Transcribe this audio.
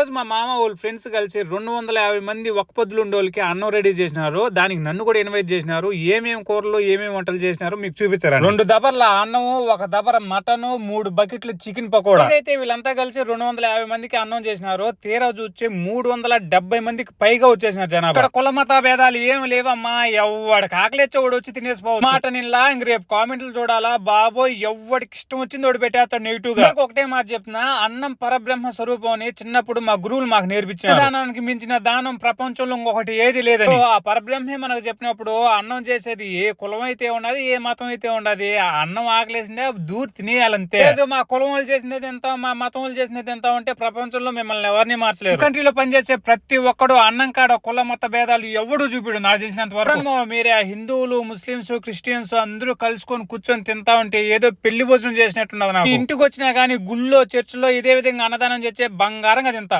రోజు మా మామ వాళ్ళ ఫ్రెండ్స్ కలిసి 250 మంది ఒక్క పొద్దులు ఉండేవాళ్ళకి అన్నం రెడీ చేసినారు. దానికి నన్ను కూడా ఇన్వైట్ చేసినారు. ఏమేమి కూరలు ఏమేమి వంటలు చేసినారు మీకు చూపించారు. 2 దబర్ల అన్నము, 1 దబర మటన్, 3 బకెట్లు చికెన్ పకోడా. అయితే వీళ్ళంతా కలిసి 250 మందికి అన్నం చేసినారు. తీరా చూస్తే 370 మందికి పైగా వచ్చేసినారు జనాభా. ఇక్కడ కుల మత భేదాలు ఏమి లేవమ్మా. ఎవడికి ఆకలిచ్చేవాడు వచ్చి తినేసిపోవచ్చు. మాట నిల్లా ఇంక రేపు కామెంట్లు చూడాలా బాబోయ్. ఎవడికి ఇష్టం వచ్చింది వాడు పెట్టేస్తాడు నెగిటివ్ గా. ఒకటే మాట చెప్తున్నా, అన్నం పరబ్రహ్మ స్వరూపం అని చిన్నప్పుడు మా గురువులు మాకు నేర్పించారు. దానానికి మించిన దానం ప్రపంచంలో ఇంకొకటి ఏది లేదని. ఆ పరబ్రహ్మే మనకు చెప్పినప్పుడు అన్నం చేసేది ఏ కులం అయితే ఉండదు, ఏ మతం అయితే ఉండదు. ఆ అన్నం ఆకలేసిందే దూరి తినేయాలంతే. మా కులం వాళ్ళు చేసినది ఎంత, మా మతం వాళ్ళు చేసినది ఎంత ఉంటే ప్రపంచంలో మిమ్మల్ని ఎవరిని మార్చలేరు. కంట్రీలో పనిచేసే ప్రతి ఒక్కడు అన్నం కాడ కుల మత భేదాలు ఎవడు చూపిడు నాకు తెలిసినంత వరకు. మీరే హిందువులు, ముస్లింస్, క్రిస్టియన్స్ అందరూ కలుసుకొని కూర్చొని తింటా ఉంటే ఏదో పెళ్లి భోజనం చేసినట్టున్నది నాకు. ఇంటికి వచ్చినా గానీ గుళ్ళో, చర్చిలో ఇదే విధంగా అన్నదానం చేసే బంగారంగా తింటా.